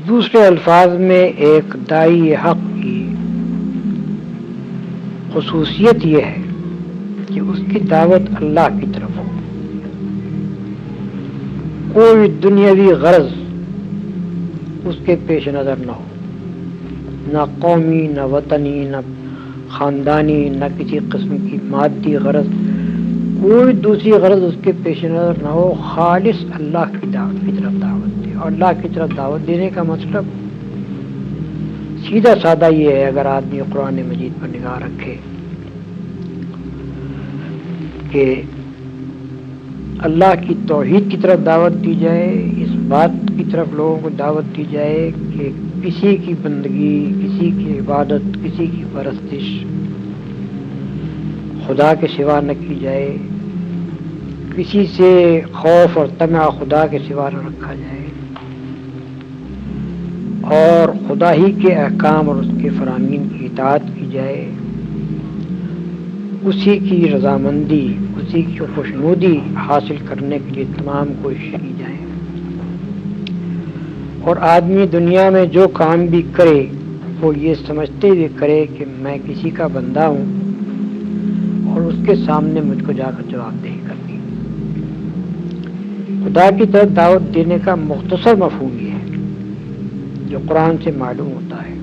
دوسرے الفاظ میں ایک داعی حق کی خصوصیت یہ ہے کہ اس کی دعوت اللہ کی طرف ہو، کوئی دنیاوی غرض اس کے پیش نظر نہ ہو، نہ قومی، نہ وطنی، نہ خاندانی، نہ کسی قسم کی مادی غرض، کوئی دوسری غرض اس کے پیش نظر نہ ہو، خالص اللہ کی دعوت کی طرف دعوت دے۔ اور اللہ کی طرف دعوت دینے کا مطلب سیدھا سادہ یہ ہے، اگر آدمی قرآن مجید پر نگاہ رکھے، کہ اللہ کی توحید کی طرف دعوت دی جائے، اس بات کی طرف لوگوں کو دعوت دی جائے کہ کسی کی بندگی، کسی کی عبادت، کسی کی پرستش خدا کے سوا نہ کی جائے، کسی سے خوف اور طمع خدا کے سوا نہ رکھا جائے، اور خدا ہی کے احکام اور اس کے فرامین کی اطاعت کی جائے، اسی کی رضامندی، اسی کی خوشنودی حاصل کرنے کے لیے تمام کوشش کی جائے۔ اور آدمی دنیا میں جو کام بھی کرے وہ یہ سمجھتے ہوئے کرے کہ میں کسی کا بندہ ہوں اور اس کے سامنے مجھ کو جا کر جواب دہی کرنی۔ خدا کی طرف دعوت دینے کا مختصر مفہوم یہ ہے جو قرآن سے معلوم ہوتا ہے،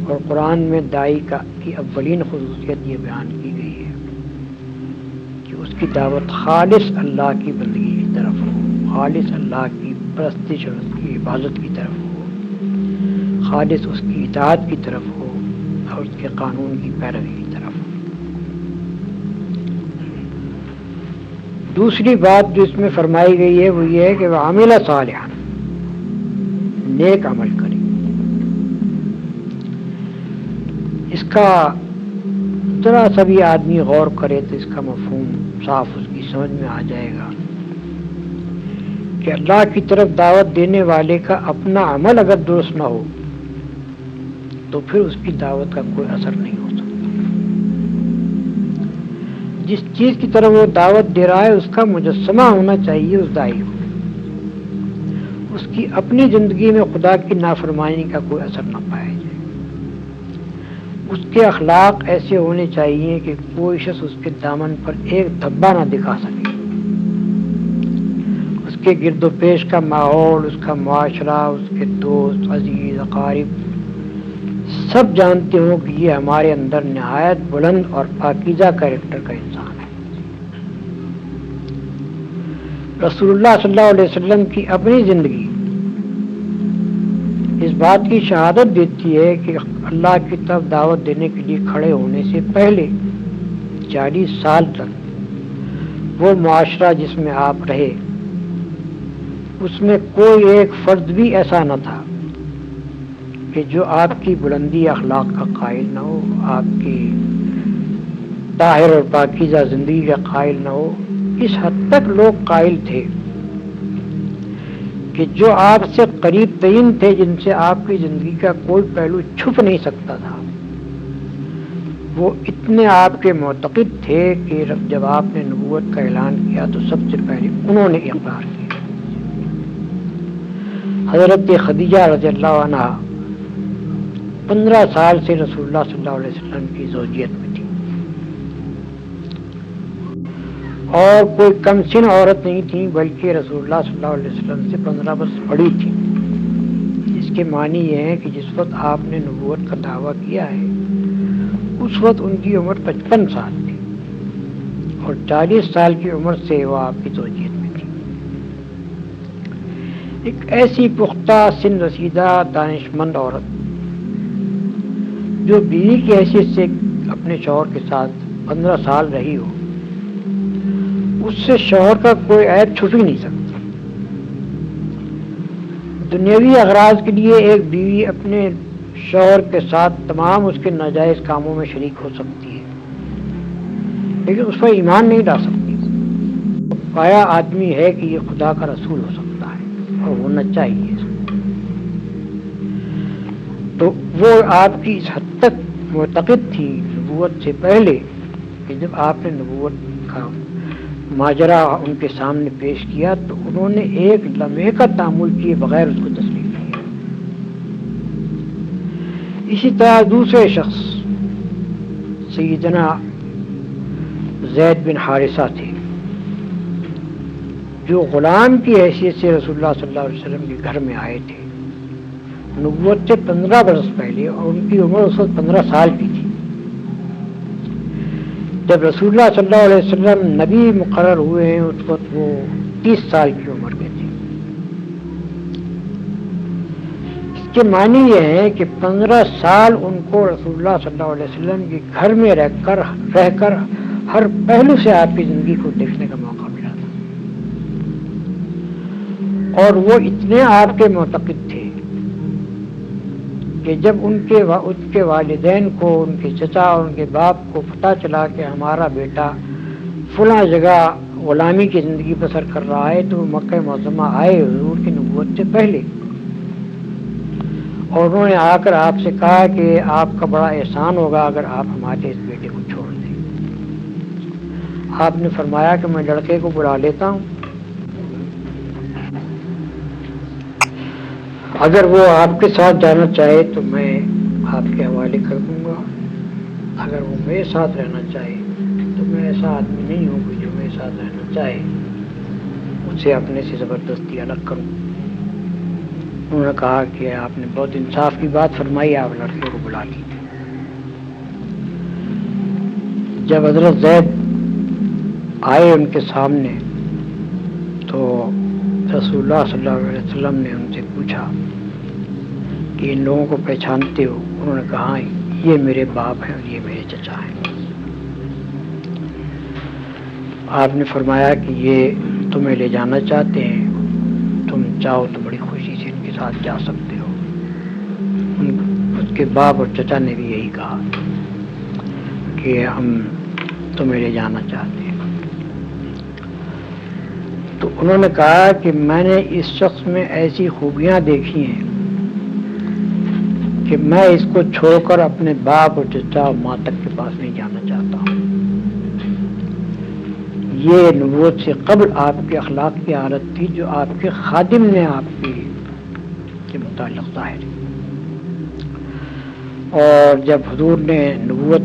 اور قرآن میں داعی کی اولین خصوصیت یہ بیان کی گئی ہے کہ اس کی دعوت خالص اللہ کی بندگی کی طرف ہو، خالص اللہ کی پرستش اور اس کی عبادت کی طرف ہو، خالص اس کی اطاعت کی طرف ہو اور اس کے قانون کی پیروی کی طرف ہو۔ دوسری بات جو اس میں فرمائی گئی ہے وہ یہ ہے کہ وہ عامل صالحا، نیک عمل کرے۔ اس کا ذرا سا بھی آدمی غور کرے تو اس کا مفہوم صاف اس کی سمجھ میں آ جائے گا کہ اللہ کی طرف دعوت دینے والے کا اپنا عمل اگر درست نہ ہو تو پھر اس کی دعوت کا کوئی اثر نہیں ہو سکتا۔ جس چیز کی طرف وہ دعوت دے رہا ہے اس کا مجسمہ ہونا چاہیے اس داعی کو، اس کی اپنی زندگی میں خدا کی نافرمانی کا کوئی اثر نہ پایا جائے، اس کے اخلاق ایسے ہونے چاہیے کہ کوئی شخص اس کے دامن پر ایک دھبا نہ دکھا سکے، اس کے گرد و پیش کا ماحول، اس کا معاشرہ، اس کے دوست، عزیز، اقارب سب جانتے ہوں کہ یہ ہمارے اندر نہایت بلند اور پاکیزہ کیریکٹر کا انسان ہے۔ رسول اللہ صلی اللہ علیہ وسلم کی اپنی زندگی اس بات کی شہادت دیتی ہے کہ اللہ کی طرف دعوت دینے کے لیے کھڑے ہونے سے پہلے 40 سال تک وہ معاشرہ جس میں آپ رہے اس میں کوئی ایک فرد بھی ایسا نہ تھا کہ جو آپ کی بلندی اخلاق کا قائل نہ ہو، آپ کی طاہر اور پاکیزہ زندگی کا قائل نہ ہو۔ اس حد تک لوگ قائل تھے کہ جو آپ سے قریب ترین تھے، جن سے آپ کی زندگی کا کوئی پہلو چھپ نہیں سکتا تھا، وہ اتنے آپ کے معتقد تھے کہ جب آپ نے نبوت کا اعلان کیا تو سب سے پہلے انہوں نے اقرار کیا۔ حضرت خدیجہ رضی اللہ عنہ 15 سال سے رسول اللہ صلی اللہ علیہ وسلم کی زوجیت میں تھی، اور کوئی کم سن عورت نہیں تھی بلکہ رسول اللہ صلی اللہ علیہ وسلم سے 15 برس بڑی تھی، جس کے معنی یہ ہے کہ جس وقت آپ نے نبوت کا دعویٰ کیا ہے اس وقت ان کی عمر 55 سال تھی، اور 40 سال کی عمر سے وہ آپ کی زوجیت میں تھی۔ ایک ایسی پختہ سن رسیدہ دانشمند عورت جو بیوی کی حیثیت سے اپنے شوہر کے ساتھ 15 سال رہی ہو، اس سے شوہر کا کوئی عیب چھپ ہی نہیں سکتا۔ دنیاوی اغراض کے لیے ایک بیوی اپنے شوہر کے ساتھ تمام اس کے ناجائز کاموں میں شریک ہو سکتی ہے، لیکن اس پر ایمان نہیں ڈال سکتی۔ پایا آدمی ہے کہ یہ خدا کا رسول ہو سکتا ہے اور ہونا چاہیے۔ تو وہ آپ کی اس حد تک معتقد تھی نبوت سے پہلے کہ جب آپ نے نبوت کا ماجرا ان کے سامنے پیش کیا تو انہوں نے ایک لمحے کا تأمل کیے بغیر اس کو تسلیم کیا۔ اسی طرح دوسرے شخص سیدنا زید بن حارثہ تھے، جو غلام کی حیثیت سے رسول اللہ صلی اللہ علیہ وسلم کے گھر میں آئے تھے نبوت سے 15 برس پہلے، اور ان کی عمر اس وقت 15 سال کی تھی۔ جب رسول اللہ صلی اللہ علیہ وسلم نبی مقرر ہوئے ہیں اس وقت وہ 30 سال کی عمر کے تھے۔ اس کے معنی یہ ہے کہ 15 سال ان کو رسول اللہ صلی اللہ علیہ وسلم کے گھر میں رہ کر ہر پہلو سے آپ کی زندگی کو دیکھنے کا موقع ملا تھا، اور وہ اتنے آپ کے معتقد تھے کہ جب ان کے والدین کو، ان کے چچا اور ان کے باپ کو پتہ چلا کہ ہمارا بیٹا فلاں جگہ غلامی کی زندگی بسر کر رہا ہے، تو وہ مکہ معظمہ آئے حضور کی نبوت سے پہلے، اور انہوں نے آ کر آپ سے کہا کہ آپ کا بڑا احسان ہوگا اگر آپ ہمارے اس بیٹے کو چھوڑ دیں۔ آپ نے فرمایا کہ میں لڑکے کو بلا لیتا ہوں، اگر وہ آپ کے ساتھ جانا چاہے تو میں آپ کے حوالے کر دوں گا، اگر وہ میرے ساتھ رہنا چاہے تو میں ایسا آدمی نہیں ہوں کہ جو میرے ساتھ رہنا چاہے اسے اپنے سے زبردستی الگ کروں۔ انہوں نے کہا کہ آپ نے بہت انصاف کی بات فرمائی، آپ لڑکے کو بلا لیجیے۔ جب حضرت زید آئے ان کے سامنے تو رسول اللہ صلی اللہ علیہ وسلم نے ان سے پوچھا کہ ان لوگوں کو پہچانتے ہو؟ انہوں نے کہا یہ میرے باپ ہیں اور یہ میرے چچا ہیں۔ آپ نے فرمایا کہ یہ تمہیں لے جانا چاہتے ہیں، تم چاہو تو بڑی خوشی سے ان کے ساتھ جا سکتے ہو۔ اس کے باپ اور چچا نے بھی یہی کہا کہ ہم تمہیں لے جانا چاہتے ہیں۔ تو انہوں نے کہا کہ میں نے اس شخص میں ایسی خوبیاں دیکھی ہیں کہ میں اس کو چھوڑ کر اپنے باپ اور چچا اور ماں تک کے پاس نہیں جانا چاہتا ہوں۔ یہ نبوت سے قبل آپ کے اخلاق کی حالت تھی جو آپ کے خادم نے آپ کے متعلق ظاہر ہے۔ اور جب حضور نے نبوت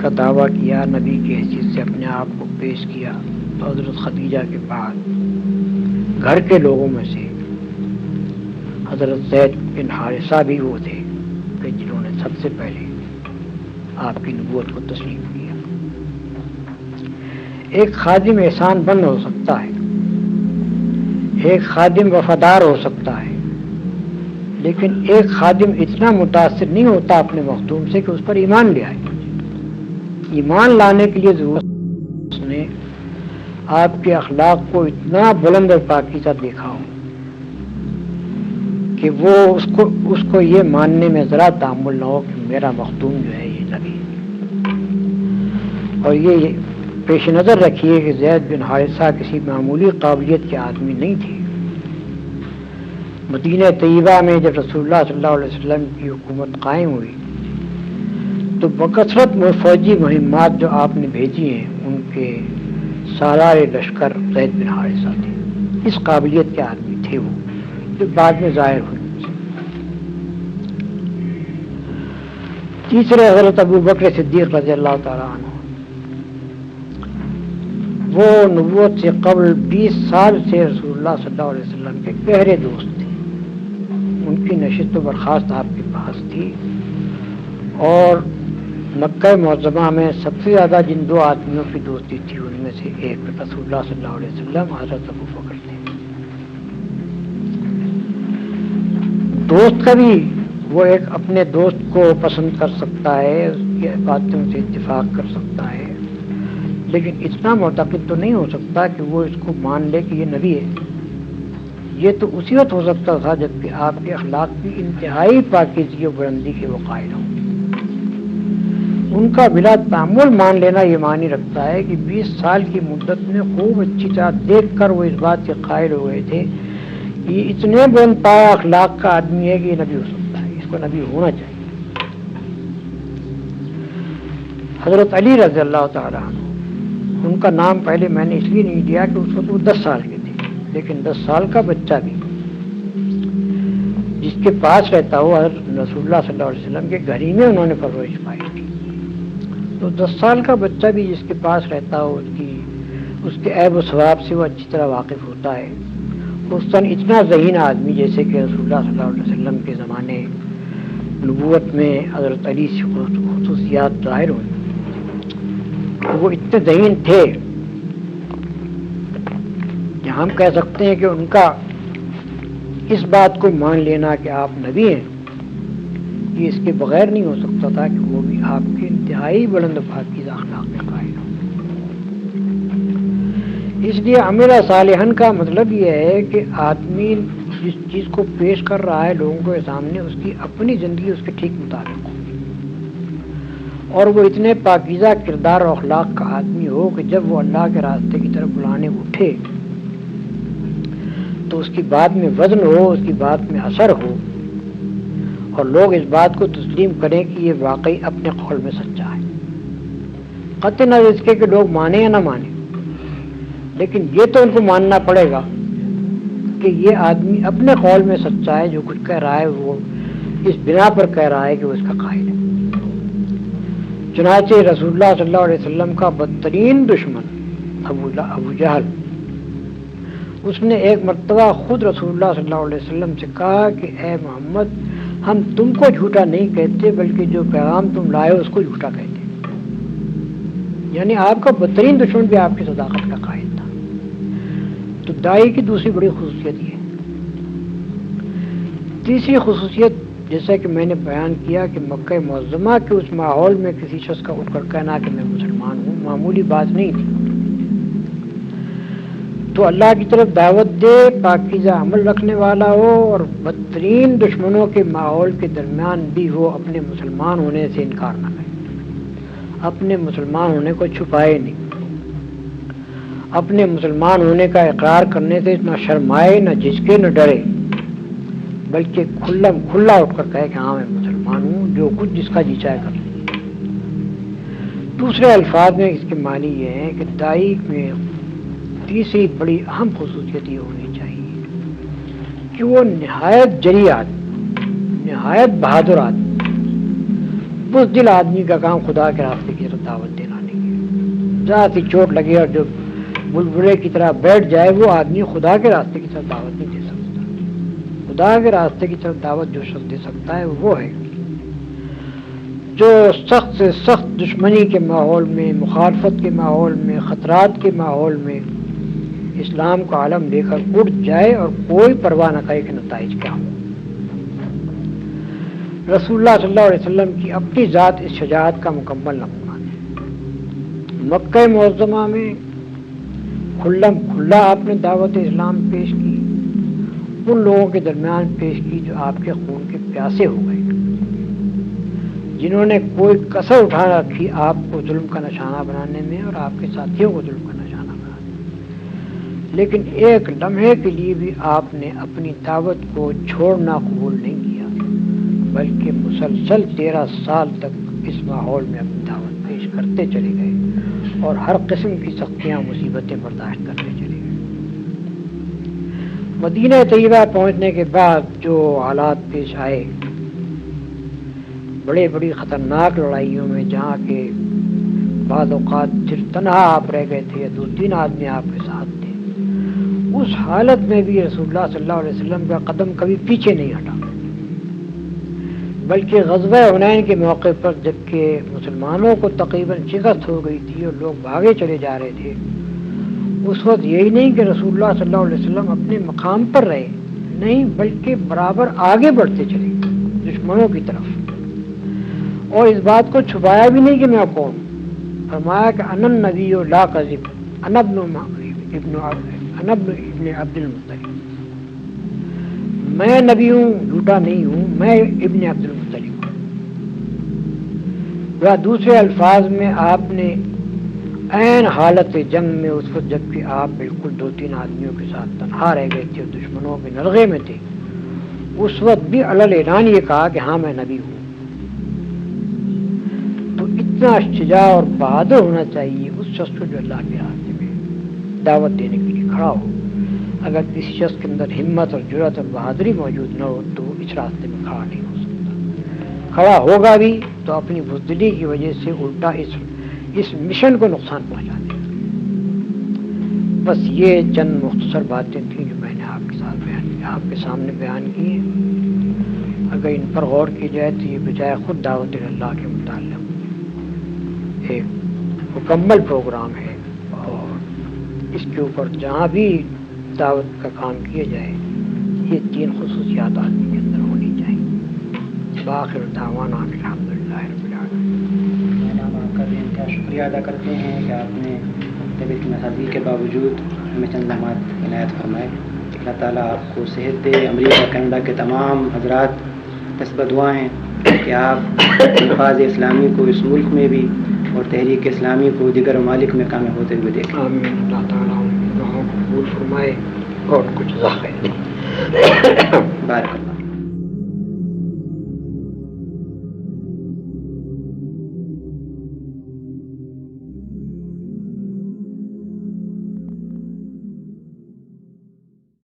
کا دعویٰ کیا، نبی کی حیثیت سے اپنے آپ کو پیش کیا، تو حضرت خدیجہ کے بعد گھر کے لوگوں میں سے حضرت زید بن حارثہ بھی وہ تھے کہ جنہوں نے سب سے پہلے آپ کی نبوت کو تسلیم کیا۔ ایک خادم احسان بند ہو سکتا ہے، ایک خادم وفادار ہو سکتا ہے، لیکن ایک خادم اتنا متاثر نہیں ہوتا اپنے مخدوم سے کہ اس پر ایمان لے آئے۔ ایمان لانے کے لیے ضرورت اس نے آپ کے اخلاق کو اتنا بلند اور پاکیزہ دیکھا ہو کہ وہ اس کو یہ ماننے میں ذرا تحمل نہ ہو کہ میرا مخدوم جو ہے یہ نبی ہے۔ اور یہ پیش نظر رکھیے کہ زید بن حارثہ کسی معمولی قابلیت کے آدمی نہیں تھے۔ مدینہ طیبہ میں جب رسول اللہ صلی اللہ علیہ وسلم کی حکومت قائم ہوئی تو بکثرت فوجی مہمات جو آپ نے بھیجی ہیں ان کے سالار لشکر زید بن حارثہ تھے۔ اس قابلیت کے آدمی تھے وہ، جو بعد میں ظاہر ہوئی۔ تیسرے حضرت ابو بکر صدیق رضی اللہ تعالیٰ عنہ، وہ نبوت سے قبل 20 سال سے رسول اللہ صلی اللہ علیہ وسلم کے گہرے دوست تھے۔ ان کی نشست و برخاست آپ کے پاس تھی، اور مکہ معظمہ میں سب سے زیادہ جن دو آدمیوں کی دوستی تھی ان میں سے ایک رسول اللہ صلی اللہ علیہ وسلم حضرت ابو بکر تھے۔ دوست کا بھی وہ ایک اپنے دوست کو پسند کر سکتا ہے، اس کی باتوں سے اتفاق کر سکتا ہے، لیکن اتنا معتقد تو نہیں ہو سکتا کہ وہ اس کو مان لے کہ یہ نبی ہے۔ یہ تو اسی وقت ہو سکتا تھا جبکہ آپ کے اخلاق کی انتہائی پاکیزگی و بلندی کے وہ قائل ہوں۔ ان کا بلا تعمل مان لینا یہ معنی رکھتا ہے کہ 20 سال کی مدت میں خوب اچھی طرح دیکھ کر وہ اس بات کے قائل ہو گئے تھے کہ یہ اتنے بلند پایا اخلاق کا آدمی ہے کہ یہ نبی ہو سکتا ہے، اس کو نبی ہونا چاہیے۔ حضرت علی رضی اللہ تعالیٰ عنہ، ان کا نام پہلے میں نے اس لیے نہیں لیا کہ اس وقت وہ 10 سال کے تھے، لیکن 10 سال کا بچہ بھی جس کے پاس رہتا ہو حضرت رسول اللہ صلی اللہ علیہ وسلم کے گھر ہی میں انہوں نے پرورش پائی تھی. تو 10 سال کا بچہ بھی جس کے پاس رہتا ہو اس کے عیب و ثواب سے وہ اچھی طرح واقف ہوتا ہے. خصوصاً اتنا ذہین آدمی جیسے کہ رسول اللہ صلی اللہ علیہ وسلم کے زمانے نبوت میں حضرت علی سے خصوصیات ظاہر ہوئی. وہ اتنے ذہین تھے کہ ہم کہہ سکتے ہیں کہ ان کا اس بات کو مان لینا کہ آپ نبی ہیں یہ اس کے بغیر نہیں ہو سکتا تھا کہ وہ بھی آپ کے انتہائی بلند پاکیزہ اخلاق میں قائل ہو. اس لیے عمل صالحاً کا مطلب یہ ہے کہ آدمی جس چیز کو پیش کر رہا ہے لوگوں کے سامنے اس کی اپنی زندگی اس کے ٹھیک مطابق ہو اور وہ اتنے پاکیزہ کردار اور اخلاق کا آدمی ہو کہ جب وہ اللہ کے راستے کی طرف بلانے اٹھے تو اس کی بات میں وزن ہو, اس کی بات میں اثر ہو اور لوگ اس بات کو تسلیم کریں کہ یہ واقعی اپنے قول میں سچا ہے. قطع نظر اس کے کہ لوگ مانیں یا نہ مانیں, لیکن یہ تو ان کو ماننا پڑے گا کہ یہ آدمی اپنے قول میں سچا ہے. جو کچھ کہہ رہا ہے وہ اس بنا پر کہہ رہا ہے کہ وہ اس کا قائل ہے. چنانچہ رسول اللہ صلی اللہ علیہ وسلم کا بدترین دشمن ابو جہل, اس نے ایک مرتبہ خود رسول اللہ صلی اللہ علیہ وسلم سے کہا کہ اے محمد ہم تم کو جھوٹا نہیں کہتے بلکہ جو پیغام تم لائے اس کو جھوٹا کہتے. یعنی آپ کا بدترین دشمن بھی آپ کی صداقت کا قائل تھا. تو داعی کی دوسری بڑی خصوصیت یہ ہے. تیسری خصوصیت جیسا کہ میں نے بیان کیا کہ مکہ معظمہ کے اس ماحول میں کسی شخص کا اٹھ کر کہنا کہ میں مسلمان ہوں معمولی بات نہیں تھی. تو اللہ کی طرف دعوت دے, پاکیزہ عمل رکھنے والا ہو اور بدترین دشمنوں کے ماحول کے درمیان بھی وہ اپنے مسلمان ہونے سے انکار نہ کرے, اپنے مسلمان ہونے کو چھپائے نہیں, اپنے مسلمان ہونے کا اقرار کرنے سے نہ شرمائے نہ جھجکے نہ ڈرے بلکہ کھلا اٹھ کر کہے کہ ہاں میں مسلمان ہوں, جو کچھ جس کا جی چاہے کر لیں. دوسرے الفاظ میں اس کے معنی یہ ہے کہ داعی میں تیسری بڑی اہم خصوصیت یہ ہونی چاہیے کہ وہ نہایت جری آدمی, نہایت بہادر آدمی, بزدل آدمی کا کام خدا کے راستے کی طرف دعوت دینا نہیں ہے. ذرا سی چوٹ لگے اور جو بلبلے کی طرح بیٹھ جائے وہ آدمی خدا کے راستے کی طرف دعوت نہیں دے سکتا. خدا کے راستے کی طرف دعوت جو شخص دے سکتا ہے وہ ہے جو سخت سے سخت دشمنی کے ماحول میں, مخالفت کے ماحول میں, خطرات کے ماحول میں اسلام کا علم لے کر اٹھ جائے اور کوئی پرواہ نہ کرے کہ نتائج کیا ہو. رسول اللہ صلی اللہ علیہ وسلم کی اپنی ذات اس شجاعت کا مکمل نمونہ ہے. مکہ معظمہ میں کھلا آپ نے دعوت اسلام پیش کی, ان لوگوں کے درمیان پیش کی جو آپ کے خون کے پیاسے ہو گئے, جنہوں نے کوئی کسر اٹھا رکھی آپ کو ظلم کا نشانہ بنانے میں اور آپ کے ساتھیوں کو ظلم کا نشانہ بنانے میں. لیکن ایک لمحے کے لیے بھی آپ نے اپنی دعوت کو چھوڑنا قبول نہیں کیا بلکہ مسلسل 13 سال تک اس ماحول میں اپنی دعوت پیش کرتے چلے گئے اور ہر قسم کی سختیاں مصیبتیں برداشت کرتے چلے گئے. مدینہ طیبہ پہنچنے کے بعد جو حالات پیش آئے, بڑی خطرناک لڑائیوں میں جہاں کے بعض اوقات صرف تنہا آپ رہ گئے تھے یا 2-3 آدمی آپ کے ساتھ تھے, اس حالت میں بھی رسول اللہ صلی اللہ علیہ وسلم کا قدم کبھی پیچھے نہیں ہٹا بلکہ غزوہ حنین کے موقع پر جبکہ مسلمانوں کو تقریباً شکست ہو گئی تھی اور لوگ بھاگے چلے جا رہے تھے, اس وقت یہی نہیں کہ رسول اللہ صلی اللہ علیہ وسلم اپنے مقام پر رہے, نہیں بلکہ برابر آگے بڑھتے چلے دشمنوں کی طرف, اور اس بات کو چھپایا بھی نہیں کہ میں کون. فرمایا کہ انا النبی لا کذب انا ابن عبد المطلب, میں نبی ہوں جھوٹا نہیں ہوں, میں ابن عبد المطلب ہوں. یا دوسرے الفاظ میں آپ نے عین حالت جنگ میں اس وقت جبکہ آپ بالکل 2-3 آدمیوں کے ساتھ تنہا رہ گئے تھے اور دشمنوں کے نرغے میں تھے, اس وقت بھی علل اعلان یہ کہا کہ ہاں میں نبی ہوں. تو اتنا شجاع اور بہادر ہونا چاہیے اس شخص کو جو اللہ کے راستے میں دعوت دینے کے لیے کھڑا ہو. اگر کسی شخص کے اندر ہمت اور جرأت اور بہادری موجود نہ ہو تو اس راستے میں کھڑا نہیں ہو سکتا. کھڑا ہوگا بھی تو اپنی بزدلی کی وجہ سے الٹا اس مشن کو نقصان پہنچا دے. بس یہ چند مختصر باتیں تھیں جو میں نے آپ کے سامنے بیان کی ہیں. اگر ان پر غور کی جائے تو یہ بجائے خود دعوت اللہ کے متعلق ایک مکمل پروگرام ہے، اور اس کے اوپر جہاں بھی دعوت کا کام کیا جائے یہ 3 خصوصیات آدمی کے اندر ہونی چاہیے. بآخر دعوانا الحمدللہ رب العالمین. ہم آپ کا بھی انتہا شکریہ ادا کرتے ہیں کہ آپ نے طبیعت کی نسازی کے باوجود ہمیں چند لمحات عنایت فرمائے. اللہ تعالیٰ آپ کو صحت دے. امریکہ کینیڈا کے تمام حضرات دست بدعا ہیں کہ آپ نفاذ اسلامی کو اس ملک میں بھی اور تحریک اسلامی کو دیگر ممالک میں کامیاب ہوتے ہوئے دیکھیں. آمین. اللہ تعالیٰ ان دعاؤں کو قبول فرمائے اور کچھ ذخائر. بارک اللہ.